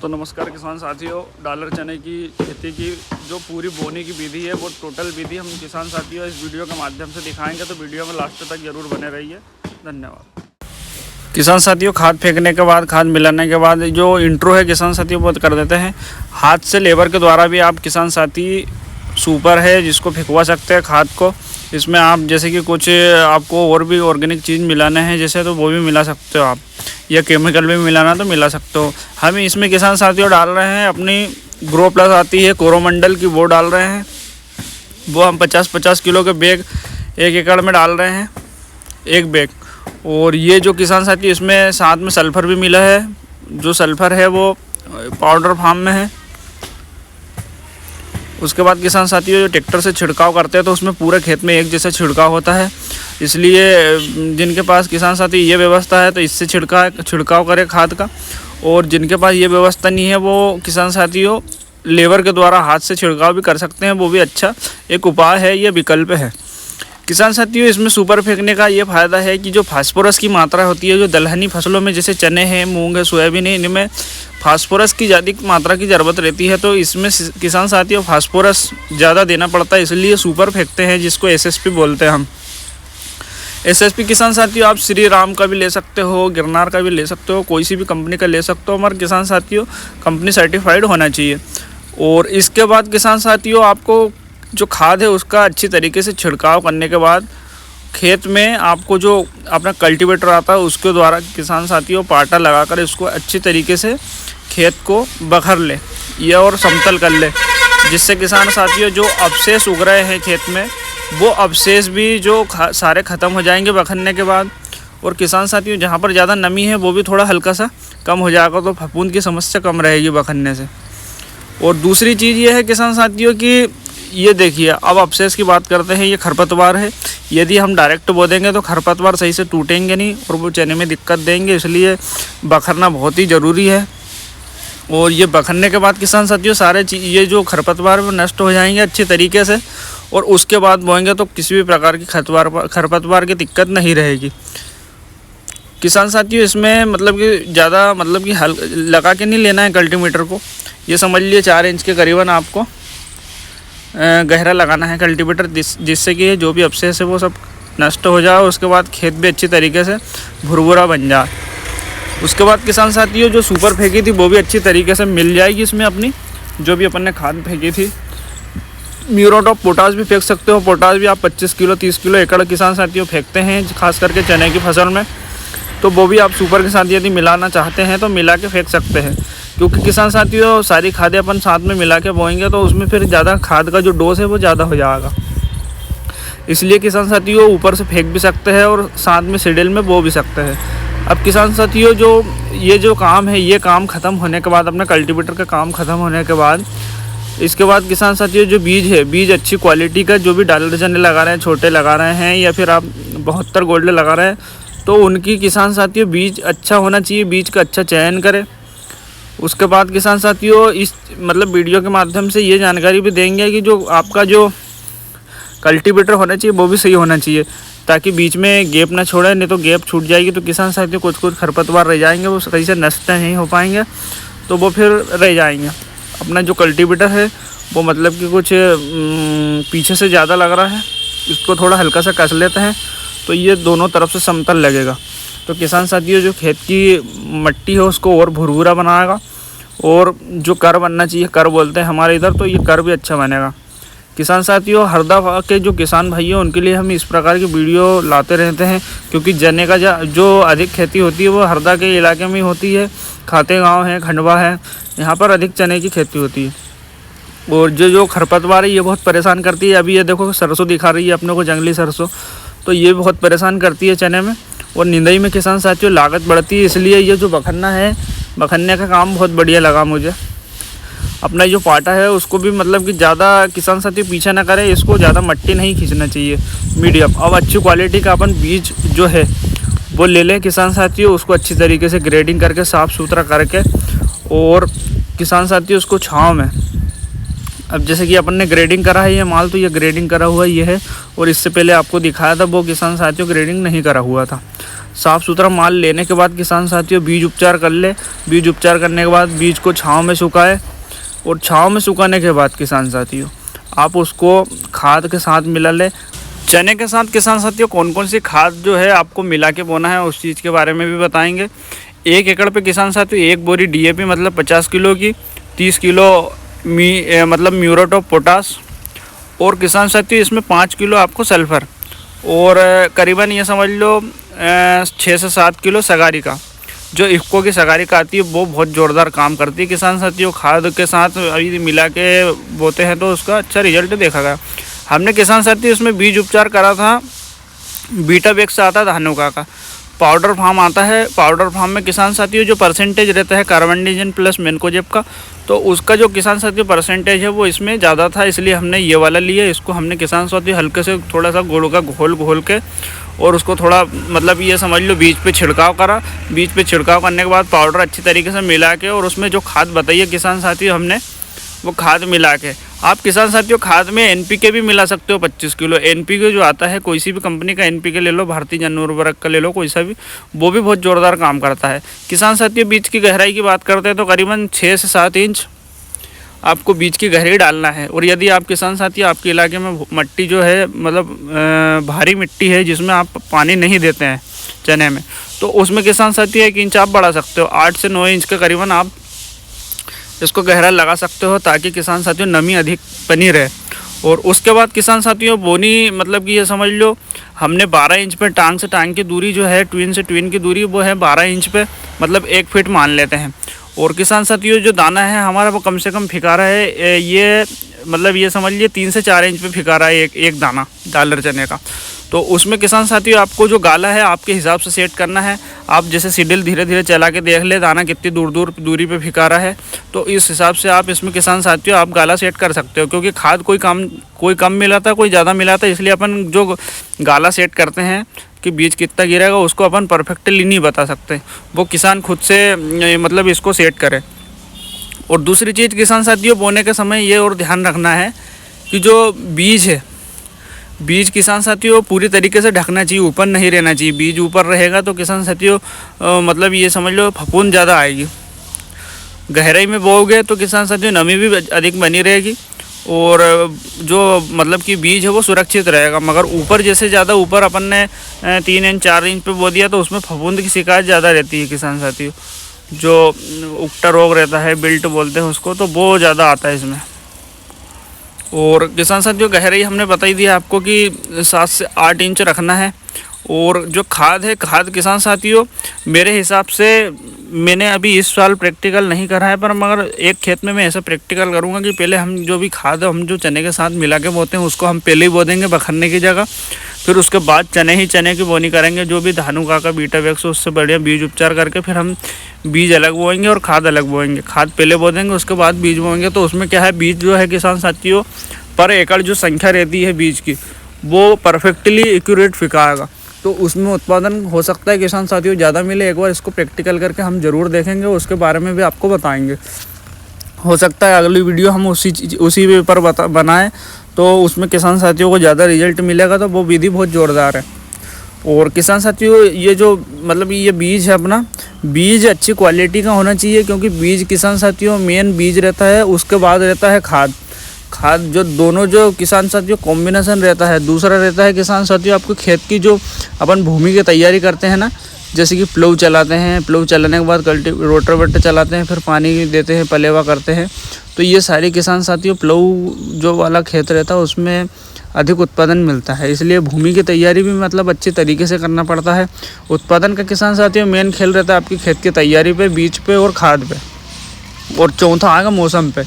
तो नमस्कार किसान साथियों, डॉलर चने की खेती की जो पूरी बोने की विधि है वो टोटल विधि हम किसान साथियों इस वीडियो के माध्यम से दिखाएंगे, तो वीडियो में लास्ट तक जरूर बने रहिए। धन्यवाद। किसान साथियों, खाद फेंकने के बाद, खाद मिलाने के बाद जो इंट्रो है किसान साथियों वो कर देते हैं हाथ से। लेबर के द्वारा भी आप किसान साथी सुपर है जिसको फेंकवा सकते हैं खाद को। इसमें आप जैसे कि कुछ आपको और भी ऑर्गेनिक चीज़ मिलाना है जैसे, तो वो भी मिला सकते हो आप, या केमिकल भी मिलाना तो मिला सकते हो। हम इसमें किसान साथियों डाल रहे हैं अपनी ग्रो प्लस आती है कोरोमंडल की, वो डाल रहे हैं। वो हम 50-50 किलो के बैग 1 एकड़ में डाल रहे हैं, एक बैग। और ये जो किसान साथी इसमें साथ में सल्फ़र भी मिला है। जो सल्फ़र है वो पाउडर फॉर्म में है। उसके बाद किसान साथियों जो ट्रैक्टर से छिड़काव करते हैं तो उसमें पूरे खेत में एक जैसा छिड़काव होता है, इसलिए जिनके पास किसान साथी ये व्यवस्था है तो इससे छिड़काव करें खाद का। और जिनके पास ये व्यवस्था नहीं है वो किसान साथियों लेबर के द्वारा हाथ से छिड़काव भी कर सकते हैं, वो भी अच्छा एक उपाय है, ये विकल्प है। किसान साथियों इसमें सुपर फेंकने का ये फ़ायदा है कि जो फास्फोरस की मात्रा होती है, जो दलहनी फसलों में जैसे चने हैं, मूंग है, सोयाबीन है, इनमें फास्फोरस की ज़्यादा मात्रा की ज़रूरत रहती है, तो इसमें किसान साथियों फास्फोरस ज़्यादा देना पड़ता है, इसलिए सुपर फेंकते हैं जिसको एसएसपी बोलते हैं हम। एसएसपी किसान साथियों आप श्री राम का भी ले सकते हो, गिरनार का भी ले सकते हो, कोई सी भी कंपनी का ले सकते हो, मगर किसान साथियों कंपनी सर्टिफाइड होना चाहिए। और इसके बाद किसान साथियों आपको जो खाद है उसका अच्छी तरीके से छिड़काव करने के बाद खेत में आपको जो अपना कल्टीवेटर आता है उसके द्वारा किसान साथियों पाटा लगाकर इसको अच्छी तरीके से खेत को बखर ले या और समतल कर ले, जिससे किसान साथियों जो अवशेष उग रहे हैं खेत में वो अवशेष भी जो सारे ख़त्म हो जाएंगे बखरने के बाद। और किसान साथियों जहाँ पर ज़्यादा नमी है वो भी थोड़ा हल्का सा कम हो जाएगा, तो फफूंद की समस्या कम रहेगी बखरने से। और दूसरी चीज़ ये है किसान साथियों कि ये देखिए, अब अवशेष की बात करते हैं, ये खरपतवार है। यदि हम डायरेक्ट बो देंगे तो खरपतवार सही से टूटेंगे नहीं और वो चने में दिक्कत देंगे, इसलिए बखरना बहुत ही ज़रूरी है। और ये बखरने के बाद किसान साथियों सारे ये जो खरपतवार वो नष्ट हो जाएंगे अच्छे तरीके से, और उसके बाद बोएंगे तो किसी भी प्रकार की खरपतवार की दिक्कत नहीं रहेगी। किसान साथियों इसमें मतलब कि ज़्यादा मतलब कि लगा के नहीं लेना है कल्टीमीटर को, ये समझ लिए 4 इंच के करीबन आपको गहरा लगाना है कल्टीवेटर, जिससे कि जो भी अवशेष है वो सब नष्ट हो जाए। उसके बाद खेत भी अच्छी तरीके से भुरभुरा बन जाए। उसके बाद किसान साथियों जो सुपर फेंकी थी वो भी अच्छी तरीके से मिल जाएगी इसमें अपनी, जो भी अपन ने खाद फेंकी थी। म्यूरेट ऑफ पोटाश भी फेंक सकते हो, पोटाश भी आप 25 किलो 30 किलो एकड़ किसान साथियों फेंकते हैं खास करके चने की फसल में, तो वो भी आप सुपर के साथ यदि मिलाना चाहते हैं तो मिला के फेंक सकते हैं। क्योंकि किसान साथियों सारी खादें अपन साथ में मिला के बोएंगे तो उसमें फिर ज़्यादा खाद का जो डोज है वो ज़्यादा हो जाएगा, इसलिए किसान साथियों ऊपर से फेंक भी सकते हैं और साथ में सीडल में बो भी सकते हैं। अब किसान साथियों जो ये जो काम है ये काम ख़त्म होने के बाद, अपने कल्टीवेटर का काम ख़त्म होने के बाद, इसके बाद किसान साथियों जो बीज है, बीज अच्छी क्वालिटी का जो भी डॉलर चने लगा रहे हैं, छोटे लगा रहे हैं या फिर आप 72 गोल्ड लगा रहे हैं, तो उनकी किसान साथियों बीज अच्छा होना चाहिए, बीज का अच्छा चयन करें। उसके बाद किसान साथियों इस मतलब वीडियो के माध्यम से ये जानकारी भी देंगे कि जो आपका जो कल्टीवेटर होना चाहिए वो भी सही होना चाहिए, ताकि बीच में गैप ना छोड़े, नहीं तो गैप छूट जाएगी तो किसान साथियों कुछ खरपतवार रह जाएंगे, वो सही से नष्ट नहीं हो पाएंगे, तो वो फिर रह जाएंगे। अपना जो कल्टीवेटर है वो मतलब कि कुछ पीछे से ज़्यादा लग रहा है, इसको थोड़ा हल्का सा कस लेते हैं तो ये दोनों तरफ से समतल लगेगा, तो किसान साथियों जो खेत की मट्टी है उसको और भुरभुरा बनाएगा। और जो कर बनना चाहिए, कर बोलते हैं हमारे इधर, तो ये कर भी अच्छा बनेगा। किसान साथियों हरदा के जो किसान भाई हैं उनके लिए हम इस प्रकार की वीडियो लाते रहते हैं, क्योंकि चने का जो अधिक खेती होती है वो हरदा के इलाके में होती है। खाते गाँव है, खंडवा है, यहाँ पर अधिक चने की खेती होती है। और जो खरपतवार है ये बहुत परेशान करती है। अभी ये देखो सरसों दिखा रही है अपने को, जंगली सरसों, तो ये बहुत परेशान करती है चने में। और निंदाई में किसान साथियों लागत बढ़ती है, इसलिए ये जो बखरना है, बखरने का काम बहुत बढ़िया लगा मुझे। अपना जो पाटा है उसको भी मतलब कि ज़्यादा किसान साथियों पीछे ना करें, इसको ज़्यादा मट्टी नहीं खींचना चाहिए, मीडियम। अब अच्छी क्वालिटी का अपन बीज जो है वो ले लें किसान साथियों, उसको अच्छी तरीके से ग्रेडिंग करके साफ़ सुथरा करके, और किसान साथियों उसको छाँव में अब जैसे कि अपन ने ग्रेडिंग करा है ये माल, तो ये ग्रेडिंग करा हुआ ये है, और इससे पहले आपको दिखाया था वो किसान साथियों ग्रेडिंग नहीं करा हुआ था। साफ़ सुथरा माल लेने के बाद किसान साथियों बीज उपचार कर ले। बीज उपचार करने के बाद बीज को छाँव में सुखाए, और छाँव में सुखाने के बाद किसान साथियों आप उसको खाद के साथ मिला ले। चने के साथ किसान साथियों कौन कौन सी खाद जो है आपको मिला के बोना है उस चीज़ के बारे में भी बताएंगे। 1 एकड़ पे किसान साथियों 1 बोरी DAP मतलब 50 किलो की, 30 किलो मतलब म्यूरेट ऑफ पोटास, और किसान साथियों इसमें 5 किलो आपको सल्फ़र, और करीबन ये समझ लो 6 से 7 किलो सगारी का, जो इफ़को की सगारी का आती है वो बहुत ज़ोरदार काम करती है किसान साथियों। खाद के साथ अभी मिला के बोते हैं तो उसका अच्छा रिजल्ट देखा गया। हमने किसान साथियों इसमें बीज उपचार करा था, बीटावेक्स आता है धानुका का, पाउडर फार्म आता है। पाउडर फार्म में किसान साथियों जो परसेंटेज रहता है कार्बेंडाजिम प्लस मेन्कोजेब का, तो उसका जो किसान साथियों परसेंटेज है वो इसमें ज़्यादा था, इसलिए हमने ये वाला लिया। इसको हमने किसान साथियों हल्के से थोड़ा सा गोल का घोल के, और उसको थोड़ा मतलब ये समझ लो बीज पे छिड़काव करा। बीज पे छिड़काव करने के बाद पाउडर अच्छी तरीके से मिला के, और उसमें जो खाद बताइए किसान साथियों हमने वो खाद मिला के, आप किसान साथियों खाद में NPK भी मिला सकते हो 25 किलो। NPK जो आता है कोई सी भी कंपनी का NPK ले लो, भारतीय जन उर्वरक का ले लो, कोई सा भी, वो भी बहुत ज़ोरदार काम करता है। किसान साथियों बीज की गहराई की बात करते हैं तो करीबन 6 से 7 इंच आपको बीज की गहराई डालना है। और यदि आप किसान साथियों आपके इलाके में मिट्टी जो है मतलब भारी मिट्टी है जिसमें आप पानी नहीं देते हैं चने में, तो उसमें किसान साथियों 1 इंच आप बढ़ा सकते हो। 8 से 9 इंच के करीबन आप इसको गहरा लगा सकते हो, ताकि किसान साथियों नमी अधिक बनी रहे। और उसके बाद किसान साथियों बोनी मतलब कि ये समझ लो हमने 12 इंच पे टांग से टांग की दूरी जो है, ट्विन से ट्विन की दूरी वो है 12 इंच पे, मतलब 1 फीट मान लेते हैं। और किसान साथियों जो दाना है हमारा वो कम से कम फिकारा है, ये मतलब ये समझ लिए 3 से 4 इंच पे फिकारा है एक दाना डालर चने का। तो उसमें किसान साथियों आपको जो गाला है आपके हिसाब से सेट करना है। आप जैसे सीडल धीरे धीरे चला के देख ले दाना कितनी दूरी पे फिकारा है, तो इस हिसाब से आप इसमें किसान साथियों आप गाला सेट कर सकते हो। क्योंकि खाद कोई कम मिलाता है कोई ज़्यादा मिलाता है, इसलिए अपन जो गाला सेट करते हैं कि बीज कितना गिरेगा उसको अपन परफेक्टली नहीं बता सकते, वो किसान खुद से मतलब इसको सेट करे। और दूसरी चीज़ किसान साथियों बोने के समय ये और ध्यान रखना है कि जो बीज है, बीज किसान साथियों पूरी तरीके से ढकना चाहिए, ऊपर नहीं रहना चाहिए। बीज ऊपर रहेगा तो किसान साथियों मतलब ये समझ लो फफूंद ज़्यादा आएगी। गहराई में बोओगे तो किसान साथियों नमी भी अधिक बनी रहेगी, और जो मतलब कि बीज है वो सुरक्षित रहेगा। मगर ऊपर जैसे ज़्यादा ऊपर अपन ने 3 इंच 4 इंच पे बो दिया तो उसमें फफूंद की शिकायत ज़्यादा रहती है किसान साथियों। जो उकटा रोग रहता है, बिल्ट बोलते हैं उसको, तो वो ज़्यादा आता है इसमें। और किसान साथियों गहराई हमने बताई दी आपको कि 7 से 8 इंच रखना है। और जो खाद है, खाद किसान साथियों मेरे हिसाब से मैंने अभी इस साल प्रैक्टिकल नहीं करा है, पर मगर एक खेत में मैं ऐसा प्रैक्टिकल करूँगा कि पहले हम जो भी खाद है हम जो चने के साथ मिला के बोते हैं उसको हम पहले ही बो देंगे बखरने की जगह। फिर उसके बाद चने की बोनी करेंगे, जो भी धानुका का बीटावेक्स उससे बढ़िया बीज उपचार करके फिर हम बीज अलग बोएंगे और खाद अलग बोएंगे। खाद पहले बो देंगे उसके बाद बीज बोएंगे, तो उसमें क्या है बीज जो है किसान साथियों पर एकड़ जो संख्या रहती है बीज की वो परफेक्टली एक्यूरेट फिकाएगा, तो उसमें उत्पादन हो सकता है किसान साथियों ज़्यादा मिले। एक बार इसको प्रैक्टिकल करके हम ज़रूर देखेंगे, उसके बारे में भी आपको बताएंगे। हो सकता है अगली वीडियो हम उसी पर बनाएं तो उसमें किसान साथियों को ज़्यादा रिजल्ट मिलेगा, तो वो विधि बहुत ज़ोरदार है। और किसान साथियों ये जो मतलब ये बीज है अपना, बीज अच्छी क्वालिटी का होना चाहिए, क्योंकि बीज किसान साथियों मेन बीज रहता है, उसके बाद रहता है खाद। जो दोनों जो किसान साथियों कॉम्बिनेशन रहता है। दूसरा रहता है किसान साथियों आपको खेत की जो अपन भूमि की तैयारी करते हैं ना, जैसे कि प्लव चलाते हैं, प्लव चलाने के बाद रोटावेटर चलाते हैं, फिर पानी देते हैं, पलेवा करते हैं, तो ये सारे किसान साथियों प्लव जो वाला खेत रहता है उसमें अधिक उत्पादन मिलता है। इसलिए भूमि की तैयारी भी मतलब अच्छी तरीके से करना पड़ता है। उत्पादन का किसान साथियों मेन खेल रहता है आपकी खेत की तैयारी पे, बीज पे और खाद पे। और चौथा आएगा मौसम पे।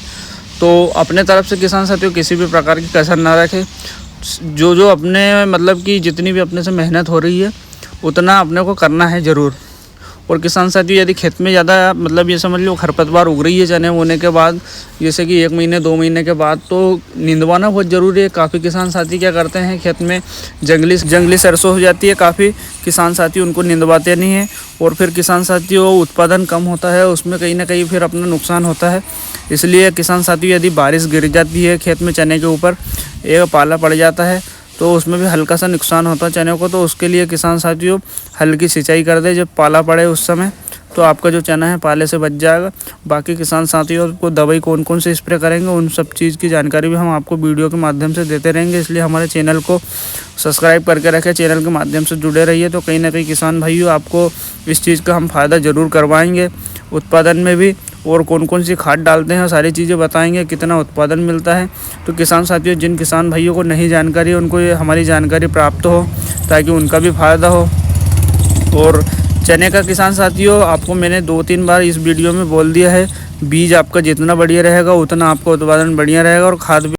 तो अपने तरफ से किसान साथियों किसी भी प्रकार की कसर ना रखें। जो अपने मतलब कि जितनी भी अपने से मेहनत हो रही है उतना अपने को करना है ज़रूर। और किसान साथियों यदि खेत में ज़्यादा मतलब ये समझ लो खरपतवार उग रही है चने होने के बाद, जैसे कि 1 महीने 2 महीने के बाद, तो निंदवाना बहुत ज़रूरी है। काफ़ी किसान साथी क्या करते हैं, खेत में जंगली सरसों हो जाती है, काफ़ी किसान साथी उनको निंदवाते नहीं हैं और फिर किसान साथियों उत्पादन कम होता है, उसमें कहीं ना कहीं फिर अपना नुकसान होता है। इसलिए किसान साथियों यदि बारिश गिर जाती है खेत में चने के ऊपर, एक पाला पड़ जाता है तो उसमें भी हल्का सा नुकसान होता है चने को, तो उसके लिए किसान साथियों हल्की सिंचाई कर दे जब पाला पड़े उस समय, तो आपका जो चना है पाले से बच जाएगा। बाकी किसान साथियों को दवाई कौन कौन से स्प्रे करेंगे उन सब चीज़ की जानकारी भी हम आपको वीडियो के माध्यम से देते रहेंगे, इसलिए हमारे चैनल को सब्सक्राइब करके रखें, चैनल के माध्यम से जुड़े रहिए। तो कहीं ना कहीं किसान भाइयों आपको इस चीज़ का हम फ़ायदा ज़रूर करवाएंगे, उत्पादन में भी, और कौन कौन सी खाद डालते हैं सारी चीज़ें बताएंगे, कितना उत्पादन मिलता है। तो किसान साथियों जिन किसान भाइयों को नहीं जानकारी है उनको ये हमारी जानकारी प्राप्त हो ताकि उनका भी फ़ायदा हो। और चने का किसान साथियों आपको मैंने 2-3 बार इस वीडियो में बोल दिया है, बीज आपका जितना बढ़िया रहेगा उतना आपका उत्पादन बढ़िया रहेगा और खाद भी